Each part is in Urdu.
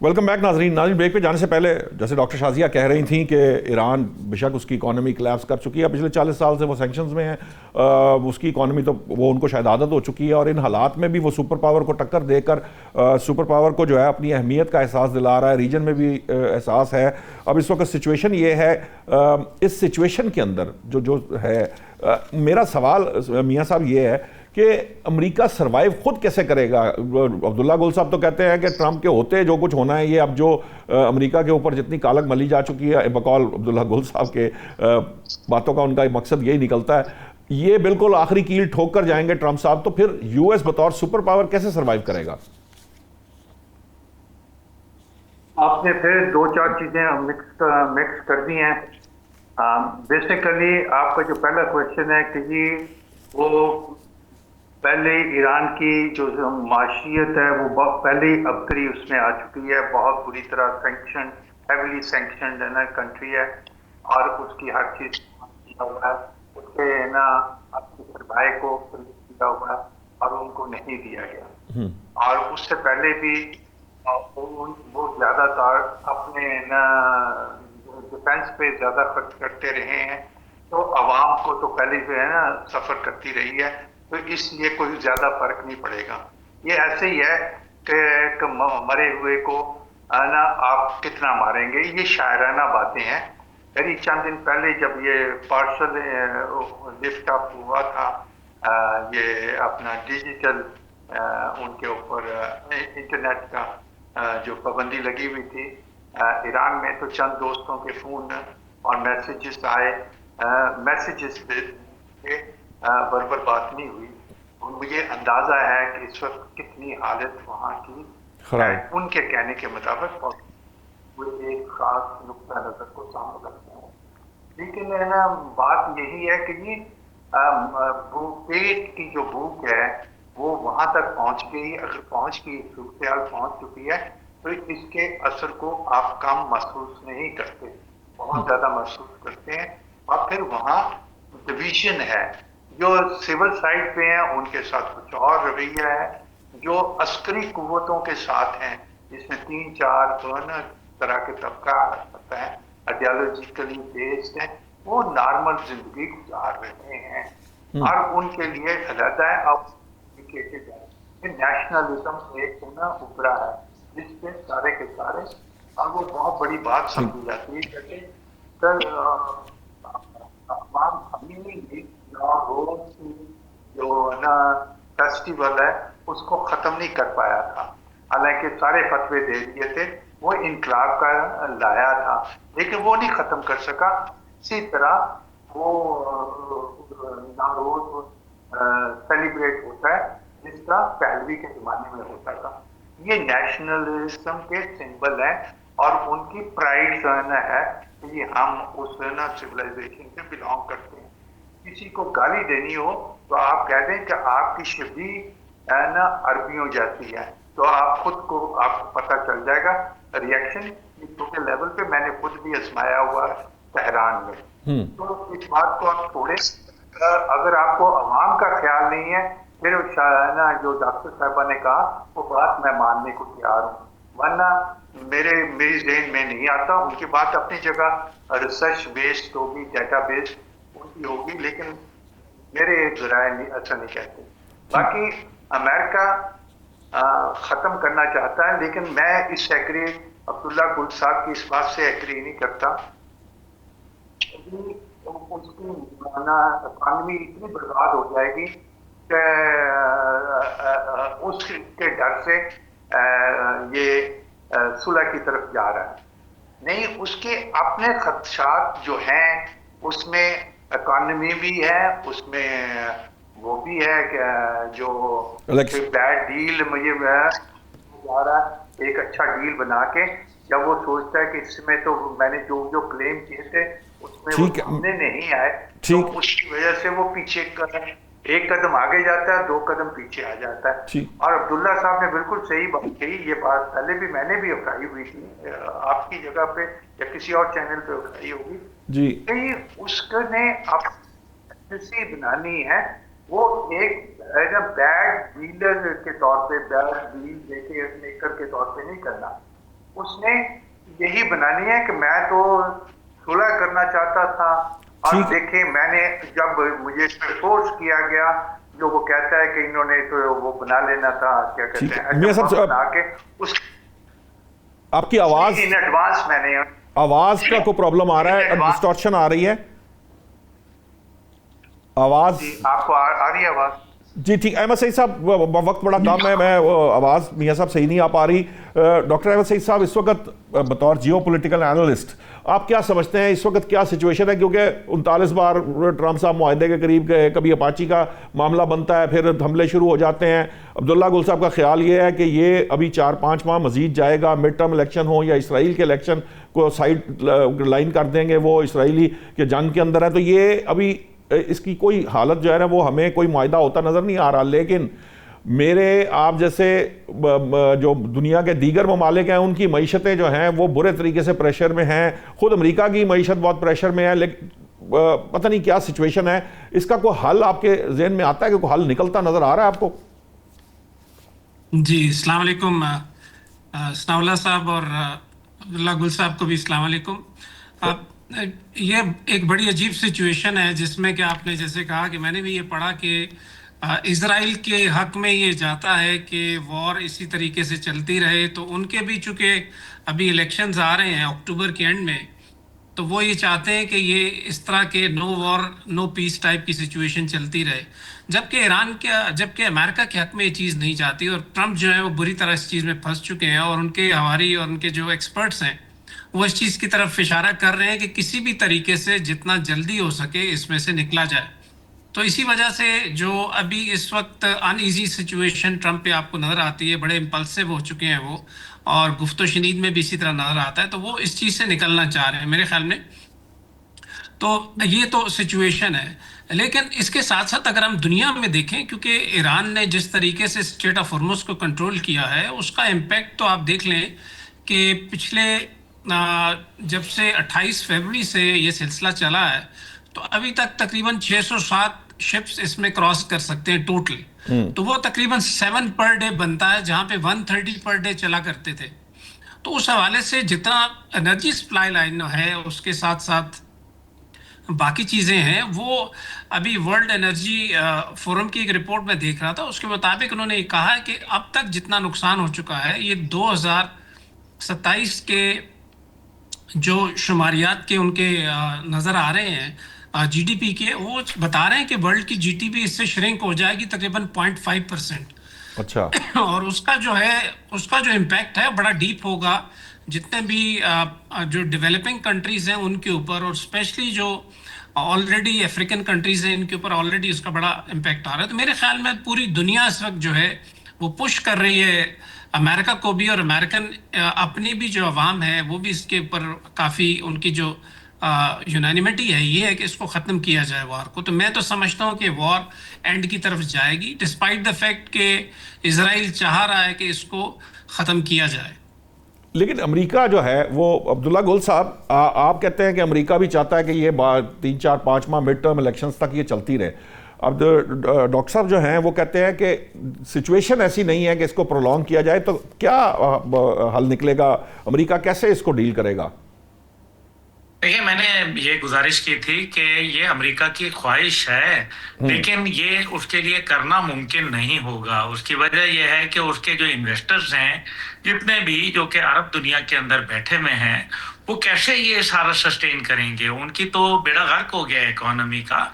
ویلکم بیک ناظرین بریک پہ جانے سے پہلے جیسے ڈاکٹر شازیہ کہہ رہی تھیں کہ ایران بشک اس کی اکانومی کلیپس کر چکی ہے، پچھلے 40 سال سے وہ سینکشنز میں ہے، اس کی اکانومی تو وہ ان کو شاید عادت ہو چکی ہے، اور ان حالات میں بھی وہ سپر پاور کو ٹکر دے کر سپر پاور کو جو ہے اپنی اہمیت کا احساس دلا رہا ہے، ریجن میں بھی احساس ہے۔ اب اس وقت سچویشن یہ ہے، اس سچویشن کے اندر جو ہے میرا سوال میاں صاحب یہ ہے کہ امریکہ سروائیو خود کیسے کرے گا؟ عبداللہ گل صاحب تو کہتے ہیں کہ ٹرمپ کے ہوتے جو کچھ ہونا ہے، یہ اب جو امریکہ کے اوپر جتنی کالک ملی جا چکی ہے، بقول عبداللہ گل صاحب کے باتوں کا ان کا مقصد یہی نکلتا ہے، یہ بالکل آخری کیل ٹھوک کر جائیں گے ٹرمپ صاحب، تو پھر یو ایس بطور سپر پاور کیسے سروائیو کرے گا؟ آپ نے پھر دو چار چیزیں مکس کر دی ہیں۔ بیسیکلی آپ کا جو پہلا کویشچن ہے کہ جی وہ پہلے ایران کی جو معاشیت ہے وہ پہلے ہی ابتری اس میں آ چکی ہے، بہت بری طرح سینکشن، ہیویلی سینکشنڈ ہے نا کنٹری ہے، اور اس کی ہر چیز کیا ہوا ہے، اس کے نا اپنے سرمایہ کو کیا ہوا ہے اور ان کو نہیں دیا گیا، اور اس سے پہلے بھی وہ زیادہ تر اپنے نا ڈیفینس پہ زیادہ خرچ کرتے رہے ہیں، تو عوام کو تو پہلے جو ہے نا سفر کرتی رہی ہے، تو اس لیے کوئی زیادہ فرق نہیں پڑے گا۔ یہ ایسے ہی ہے کہ مرے ہوئے کو نا آپ کتنا ماریں گے، یہ شاعرانہ باتیں ہیں۔ میری چند دن پہلے جب یہ پارسل لفٹ اپ ہوا تھا، یہ اپنا ڈیجیٹل ان کے اوپر انٹرنیٹ کا جو پابندی لگی ہوئی تھی ایران میں، تو چند دوستوں کے فون اور میسیجز آئے، میسیجز پہ برابر بات نہیں ہوئی، اور مجھے اندازہ ہے کہ اس وقت کتنی حالت وہاں کی خراب ان کے کہنے کے مطابق وہ ایک خاص نقطہ نظر کو سامنے رکھتے ہیں۔ لیکن بات یہی ہے کہ یہ پیٹ کی جو بھوک ہے وہ وہاں تک پہنچ گئی، اگر پہنچ گئی، صورتحال پہنچ چکی ہے، تو اس کے اثر کو آپ کم محسوس نہیں کرتے، بہت زیادہ محسوس کرتے ہیں، اور پھر وہاں ڈویژن ہے۔ جو سول سائڈ پہ ہیں ان کے ساتھ کچھ اور رویہ ہے، جو عسکری قوتوں کے ساتھ ہیں جس میں 3-4 طرح کے طبقہ ہوتا ہے، آئیڈیالوجیکلی بیسڈ ہیں، وہ نارمل زندگی گزار رہے ہیں، اور ان کے لیے علیحدہ ہے۔ اب نیشنلزم ایک نا ابھرا ہے جس پہ سارے کے سارے، اور وہ بہت بڑی بات سمجھی جاتی ہے، جیسے عوام جو نا فیسٹیول ہے اس کو ختم نہیں کر پایا تھا، حالانکہ سارے فتوے دے دیے تھے، وہ انقلاب کا لایا تھا لیکن وہ نہیں ختم کر سکا۔ اسی طرح وہ نوروز سیلیبریٹ ہوتا ہے جس طرح پہلوی کے زمانے میں ہوتا تھا۔ یہ نیشنلزم کے سمبل ہیں اور ان کی پرائڈ جو ہے کہ ہم اس نا سویلائزیشن سے بلانگ کرتے ہیں۔ کسی کو گالی دینی ہو تو آپ کہہ دیں کہ آپ کی شبیہ نا عربیوں جاتی ہے، تو آپ خود کو آپ کو پتہ چل جائے گا ریئیکشن چھوٹے لیول پہ میں نے خود بھی آزمایا ہوا ہے تہران میں۔ تو اس بات کو آپ چھوڑیں، اگر آپ کو عوام کا خیال نہیں ہے، پھر نا جو ڈاکٹر صاحبہ نے کہا وہ بات میں ماننے کو تیار ہوں، ورنہ میری ذہن میں نہیں آتا۔ ان کی بات اپنی جگہ ریسرچ بیسڈ ہوگی، ڈیٹا بیسڈ ان کی ہوگی، لیکن میرے ذرائع ایسا نہیں کہتے۔ باقی امریکہ ختم کرنا چاہتا ہے، لیکن میں اس ایگری عبداللہ گل صاحب کی اس بات سے ایگری نہیں کرتا۔ اس کی اکانومی اتنی برباد ہو جائے گی کہ اس کے ڈر سے یہ صلح کی طرف جا رہا ہے۔ نہیں، اس کے اپنے خدشات جو ہیں، اس میں اکانومی بھی ہے، اس میں وہ بھی ہے کہ جو بیڈ ڈیل مجھے جا رہا ہے، ایک اچھا ڈیل بنا کے جب وہ سوچتا ہے کہ اس میں تو میں نے جو کلیم کیے تھے اس میں وہ سامنے نہیں آئے، تو اس کی وجہ سے وہ پیچھے ایک قدم آگے جاتا ہے، 2 قدم پیچھے آ جاتا ہے۔ اور عبداللہ صاحب نے بالکل صحیح بات کہی، یہ بات پہلے بھی میں نے بھی اٹھائی ہوئی تھی آپ کی جگہ پہ یا کسی اور چینل پہ اٹھائی ہوگی، کہ اس نے اپنی بنانی ہے، وہ ایک بیڈ ڈیلر کے طور پہ، بیڈ ڈیل میکر کے طور پہ نہیں کرنا، اس نے یہی بنانی ہے کہ میں تو صلح کرنا چاہتا تھا، اور دیکھیں میں نے جب مجھے فورس کیا گیا، جو وہ کہتا ہے کہ انہوں نے تو وہ بنا لینا تھا، کیا کہتے ہیں، میاں صاحب بنا کے اس آپ کی آواز ان ایڈوانس میں نے آواز کا کوئی پرابلم آ رہا ہے، ڈسٹارشن آ رہی ہے آواز؟ آپ کو آ رہی ہے آواز؟ جی ٹھیک. احمد سعید صاحب وقت بڑا کم ہے، میں آواز میاں صاحب صحیح نہیں آ پا رہی. ڈاکٹر احمد سعید صاحب اس وقت بطور جیو پولیٹیکل اینالسٹ آپ کیا سمجھتے ہیں اس وقت کیا سچویشن ہے؟ کیونکہ 39 بار ٹرمپ صاحب معاہدے کے قریب گئے، کبھی اپاچی کا معاملہ بنتا ہے، پھر حملے شروع ہو جاتے ہیں. عبداللہ گل صاحب کا خیال یہ ہے کہ یہ ابھی 4-5 ماہ مزید جائے گا، مڈ ٹرم الیکشن ہو یا اسرائیل کے الیکشن کو سائڈ لائن کر دیں گے، وہ اسرائیلی کے جنگ کے اندر ہے. تو یہ ابھی اس کی کوئی حالت جو ہے نا وہ ہمیں کوئی معاہدہ ہوتا نظر نہیں آ رہا. لیکن میرے آپ جیسے جو دنیا کے دیگر ممالک ہیں ان کی معیشتیں جو ہیں وہ برے طریقے سے پریشر میں ہیں. خود امریکہ کی معیشت بہت پریشر میں ہے. لیکن پتہ نہیں کیا سچویشن ہے، اس کا کوئی حل آپ کے ذہن میں آتا ہے کہ کوئی حل نکلتا نظر آ رہا ہے آپ کو؟ جی السلام علیکم ثناء اللہ صاحب، اور عبداللہ گل صاحب کو بھی السلام علیکم. یہ ایک بڑی عجیب سچویشن ہے جس میں کہ آپ نے جیسے کہا کہ میں نے بھی یہ پڑھا کہ اسرائیل کے حق میں یہ جاتا ہے کہ وار اسی طریقے سے چلتی رہے. تو ان کے بھی چونکہ ابھی الیکشنز آ رہے ہیں اکتوبر کے اینڈ میں، تو وہ یہ چاہتے ہیں کہ یہ اس طرح کے نو وار نو پیس ٹائپ کی سچویشن چلتی رہے. جبکہ امریکہ کے حق میں یہ چیز نہیں چاہتی، اور ٹرمپ جو ہے وہ بری طرح اس چیز میں پھنس چکے ہیں، اور ان کے ہواری اور ان کے جو ایکسپرٹس ہیں وہ اس چیز کی طرف اشارہ کر رہے ہیں کہ کسی بھی طریقے سے جتنا جلدی ہو سکے اس میں سے نکلا جائے. تو اسی وجہ سے جو ابھی اس وقت ان ایزی سچویشن ٹرمپ پہ آپ کو نظر آتی ہے، بڑے امپلسو ہو چکے ہیں وہ، اور گفت و شنید میں بھی اسی طرح نظر آتا ہے. تو وہ اس چیز سے نکلنا چاہ رہے ہیں میرے خیال میں. تو یہ تو سچویشن ہے. لیکن اس کے ساتھ ساتھ اگر ہم دنیا میں دیکھیں، کیونکہ ایران نے جس طریقے سے اسٹریٹ آف ہرمز کو کنٹرول کیا ہے اس کا امپیکٹ تو آپ دیکھ لیں کہ پچھلے جب سے 28 فروری سے یہ سلسلہ چلا ہے تو ابھی تک تقریباً 607 شپس اس میں کراس کر سکتے ہیں ٹوٹل. تو وہ تقریباً 7 پر ڈے بنتا ہے، جہاں پہ 130 پر ڈے چلا کرتے تھے. تو اس حوالے سے جتنا انرجی سپلائی لائن ہے اس کے ساتھ ساتھ باقی چیزیں ہیں، وہ ابھی ورلڈ انرجی فورم کی ایک رپورٹ میں دیکھ رہا تھا، اس کے مطابق انہوں نے یہ کہا ہے کہ اب تک جتنا نقصان ہو چکا ہے یہ 2027 کے جو شماریات کے ان کے نظر آ رہے ہیں جی ڈی پی کے، وہ بتا رہے ہیں کہ ورلڈ کی جی ڈی پی اس سے شرنک ہو جائے گی تقریباً 0.5%. اچھا. اور اس کا جو امپیکٹ ہے بڑا ڈیپ ہوگا جتنے بھی جو ڈیولپنگ کنٹریز ہیں ان کے اوپر، اور اسپیشلی جو آلریڈی افریقن کنٹریز ہیں ان کے اوپر آلریڈی اس کا بڑا امپیکٹ آ رہا ہے. تو میرے خیال میں پوری دنیا اس وقت جو ہے وہ پش کر رہی ہے امریکہ کو بھی، اور امریکن اپنی بھی جو عوام ہے وہ بھی اس کے اوپر کافی ان کی جو یونانیمٹی ہے یہ ہے کہ اس کو ختم کیا جائے وار کو. تو میں تو سمجھتا ہوں کہ وار اینڈ کی طرف جائے گی، ڈسپائٹ دا فیکٹ کہ اسرائیل چاہ رہا ہے کہ اس کو ختم کیا جائے. لیکن امریکہ جو ہے وہ عبداللہ گل صاحب آپ کہتے ہیں کہ امریکہ بھی چاہتا ہے کہ یہ 3-4-5 ماہ مڈ ٹرم الیکشنز تک یہ چلتی رہے. اب ڈاکٹر صاحب جو ہیں وہ کہتے ہیں کہ سچویشن ایسی نہیں ہے کہ اس کو پرولونگ کیا جائے. تو کیا حل نکلے گا؟ امریکہ کیسے اس کو ڈیل کرے گا؟ دیکھیے میں نے یہ گزارش کی تھی کہ یہ امریکہ کی خواہش ہے، لیکن یہ اس کے لیے کرنا ممکن نہیں ہوگا. اس کی وجہ یہ ہے کہ اس کے جو انویسٹرز ہیں جتنے بھی جو کہ عرب دنیا کے اندر بیٹھے ہوئے ہیں وہ کیسے یہ سارا سسٹین کریں گے؟ ان کی تو بیڑا غرق ہو گیا اکانومی کا.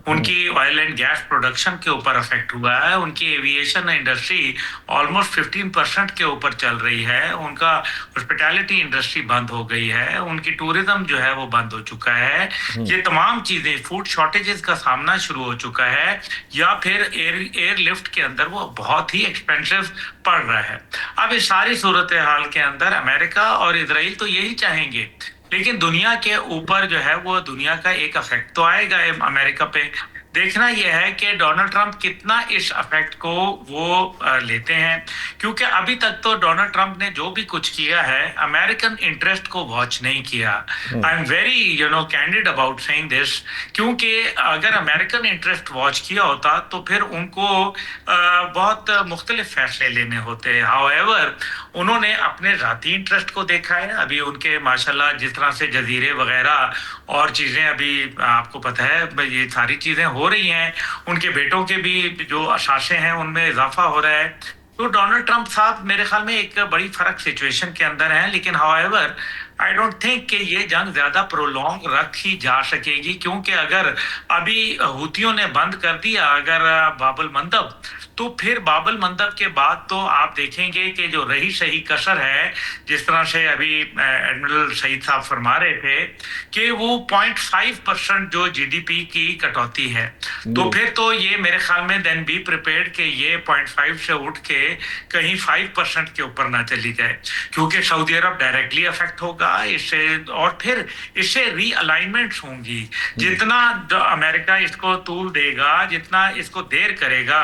ان کی آئل اینڈ گیس پروڈکشن کے اوپر افیکٹ ہوا ہے، ان کی ایویشن انڈسٹری آلموسٹ 15% کے اوپر چل رہی ہے، ان کا ہاسپٹیلٹی انڈسٹری بند ہو گئی ہے، ان کی ٹورزم جو ہے وہ بند ہو چکا ہے. یہ تمام چیزیں، فوڈ شارٹیجز کا سامنا شروع ہو چکا ہے، یا پھر ایئر لفٹ کے اندر وہ بہت ہی ایکسپینسو پڑ رہا ہے. اب اس ساری صورتحال کے اندر امریکہ اور اسرائیل تو یہی چاہیں گے، لیکن دنیا کے اوپر جو ہے وہ دنیا کا ایک افیکٹ تو آئے گا امریکہ پہ. دیکھنا یہ ہے کہ ڈونلڈ ٹرمپ کتنا اس افیکٹ کو وہ لیتے ہیں، کیونکہ ابھی تک تو ڈونلڈ ٹرمپ نے جو بھی کچھ کیا ہے امریکن انٹرسٹ کو واچ نہیں کیا. I am very candid about seeing this, کیونکہ اگر امریکن انٹرسٹ واچ کیا ہوتا تو پھر ان کو بہت مختلف فیصلے لینے ہوتے. ہاؤ ایور انہوں نے اپنے ذاتی انٹرسٹ کو دیکھا ہے. ابھی ان کے ماشاءاللہ جس طرح سے جزیرے وغیرہ اور چیزیں ابھی آپ کو پتہ ہے یہ ساری چیزیں ہو رہی ہیں, ان کے بیٹوں کے بھی جو اثاثے ہیں ان میں اضافہ ہو رہا ہے. تو ڈونلڈ ٹرمپ صاحب میرے خیال میں ایک بڑی فرق سچویشن کے اندر ہیں, لیکن however آئی ڈونٹ تھنک کہ یہ جنگ زیادہ پرولونگ رکھی جا سکے گی, کیونکہ اگر ابھی ہوتیوں نے بند کر دیا اگر باب المندب, تو پھر باب المندب کے بعد تو آپ دیکھیں گے کہ جو رہی صحیح کسر ہے, جس طرح سے ابھی ایڈمرل سعید صاحب فرما رہے تھے کہ وہ 0.5% جو جی ڈی پی کی کٹوتی ہے, تو پھر تو یہ میرے خیال میں دین بی پریپیئرڈ کہ یہ 0.5 سے اٹھ کے کہیں 5% کے اوپر نہ چلی جائے, کیونکہ سعودی عرب ڈائریکٹلی افیکٹ ہوگا اس سے, اور پھر اس سے ری الائنمنٹس ہوں گی. جتنا امریکہ اس کو طول دے گا, جتنا اس کو دیر کرے گا,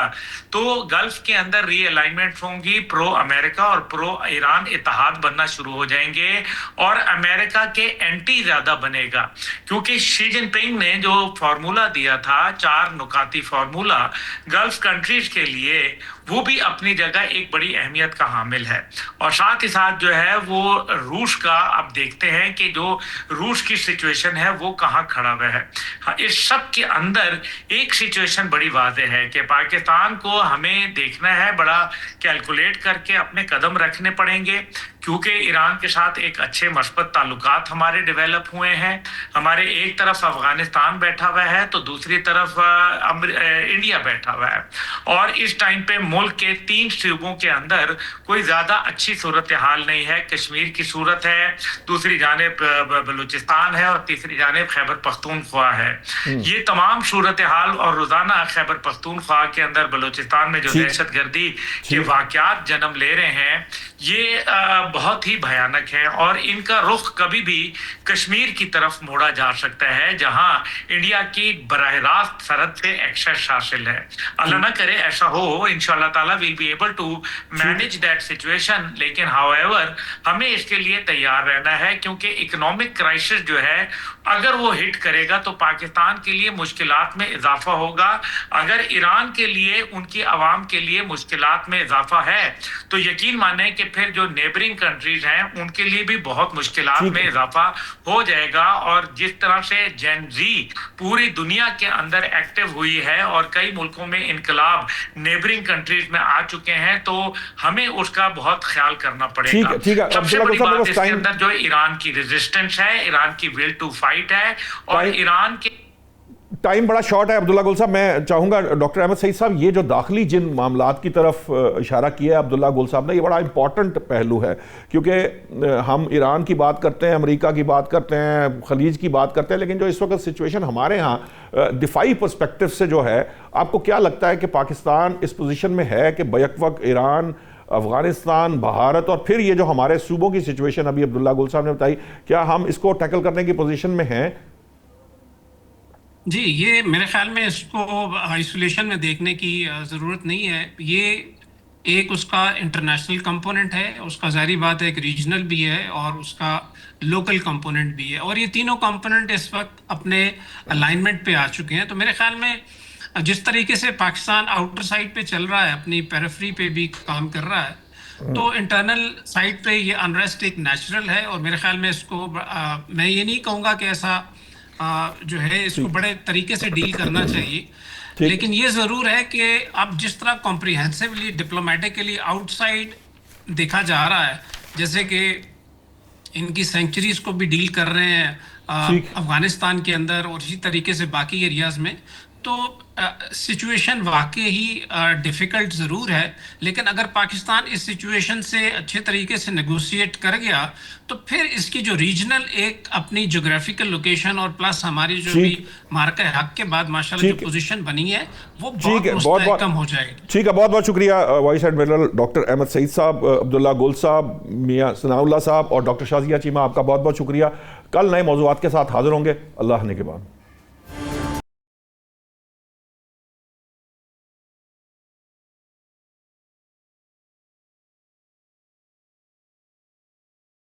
تو گلف کے اندر ری الائنمنٹس ہوں گی, پرو امریکہ اور پرو ایران اتحاد بننا شروع ہو جائیں گے, اور امریکہ کے اینٹی زیادہ بنے گا. کیونکہ شی جن پنگ نے جو فارمولا دیا تھا 4 نکاتی فارمولا گلف کنٹریز کے لیے, وہ بھی اپنی جگہ ایک بڑی اہمیت کا حامل ہے. اور ساتھ ہی ساتھ جو ہے وہ روس کا اب دیکھتے ہیں کہ جو روس کی سچویشن ہے وہ کہاں کھڑا ہوا ہے. اس سب کے اندر ایک سچویشن بڑی واضح ہے کہ پاکستان کو ہمیں دیکھنا ہے, بڑا کیلکولیٹ کر کے اپنے قدم رکھنے پڑیں گے, کیونکہ ایران کے ساتھ ایک اچھے مثبت تعلقات ہمارے ڈیولپ ہوئے ہیں. ہمارے ایک طرف افغانستان بیٹھا ہوا ہے تو دوسری طرف انڈیا بیٹھا ہوا ہے, اور اس ٹائم پہ ملک کے 3 صوبوں کے اندر کوئی زیادہ اچھی صورتحال نہیں ہے. کشمیر کی صورت ہے, دوسری جانب بلوچستان ہے, اور تیسری جانب خیبر پختونخوا ہے. یہ تمام صورتحال اور روزانہ خیبر پختونخوا کے اندر بلوچستان میں جو دہشت گردی کے واقعات جنم لے رہے ہیں, یہ بہت ہی بھیانک ہے, اور ان کا رخ کبھی بھی کشمیر کی طرف موڑا جا سکتا ہے جہاں انڈیا کی براہ راست سرحد پہ ایکسس حاصل ہے. اللہ نہ کرے ایسا ہو, انشاءاللہ تعالی we'll be able to manage that situation, لیکن however ہمیں اس کے لیے تیار رہنا ہے, کیونکہ اکنامک کرائسس جو ہے اگر وہ ہٹ کرے گا تو پاکستان کے لیے مشکلات میں اضافہ ہوگا. اگر ایران کے لیے, ان کی عوام کے لیے مشکلات میں اضافہ ہے, تو یقین مانیں کہ پھر جو نیبرنگ کنٹریز ہیں ان کے لیے بھی بہت مشکلات میں اضافہ ہو جائے گا. اور جس طرح سے جین زی پوری دنیا کے اندر ایکٹیو ہوئی ہے اور کئی ملکوں میں انقلاب نیبرنگ کنٹریز میں آ چکے ہیں, تو ہمیں اس کا بہت خیال کرنا پڑے گا. سب سے بڑی بات اس کے اندر جو ایران کی ریزسٹنس ہے, ایران کی ول ٹو فائٹ ہے, اور ایران کے ٹائم بڑا شارٹ ہے. عبداللہ گل صاحب, میں چاہوں گا ڈاکٹر احمد سعید صاحب, یہ جو داخلی جن معاملات کی طرف اشارہ کیا ہے عبداللہ گل صاحب نے, یہ بڑا امپورٹنٹ پہلو ہے, کیونکہ ہم ایران کی بات کرتے ہیں, امریکہ کی بات کرتے ہیں, خلیج کی بات کرتے ہیں, لیکن جو اس وقت سچویشن ہمارے ہاں دفاعی پرسپیکٹو سے جو ہے, آپ کو کیا لگتا ہے کہ پاکستان اس پوزیشن میں ہے کہ بیک وقت ایران, افغانستان, بھارت, اور پھر یہ جو ہمارے صوبوں کی سچویشن ابھی عبداللہ گل صاحب نے بتائی, کیا ہم اس کو ٹیکل کرنے کی پوزیشن میں ہیں؟ جی, یہ میرے خیال میں اس کو آئسولیشن میں دیکھنے کی ضرورت نہیں ہے. یہ ایک اس کا انٹرنیشنل کمپوننٹ ہے, اس کا ظاہری بات ہے ایک ریجنل بھی ہے اور اس کا لوکل کمپوننٹ بھی ہے, اور یہ تینوں کمپوننٹ اس وقت اپنے الائنمنٹ پہ آ چکے ہیں. تو میرے خیال میں جس طریقے سے پاکستان آؤٹر سائڈ پہ چل رہا ہے, اپنی پیریفری پہ بھی کام کر رہا ہے, تو انٹرنل سائڈ پہ یہ انریسٹ ایک نیچرل ہے. اور میرے خیال میں اس کو میں یہ نہیں کہوں گا کہ ایسا جو ہے اس کو بڑے طریقے سے ڈیل کرنا چاہیے, لیکن یہ ضرور ہے کہ اب جس طرح کمپریہنسولی ڈپلومیٹکلی آؤٹ سائڈ دیکھا جا رہا ہے, جیسے کہ ان کی سینکچریز کو بھی ڈیل کر رہے ہیں افغانستان کے اندر اور اسی طریقے سے باقی ایریاز میں, تو سچویشن واقعی ہی ڈیفیکلٹ ضرور ہے. لیکن اگر پاکستان اس سچویشن سے اچھے طریقے سے نیگوشیٹ کر گیا, تو پھر اس کی جو ریجنل ایک اپنی جغرافیکل لوکیشن اور پلس ہماری جو بھی مارکہ حق کے بعد ماشاءاللہ جو پوزیشن بنی ہے وہ بہت مستحکم ہو جائے گی. ٹھیک ہے, بہت بہت شکریہ وائس ایڈمرل ڈاکٹر احمد سعید صاحب, عبداللہ گل صاحب, میاں ثناء اللہ صاحب اور ڈاکٹر شازیہ چیمہ, آپ کا بہت بہت شکریہ. کل نئے موضوعات کے ساتھ حاضر ہوں گے. اللہ نے کے بعد.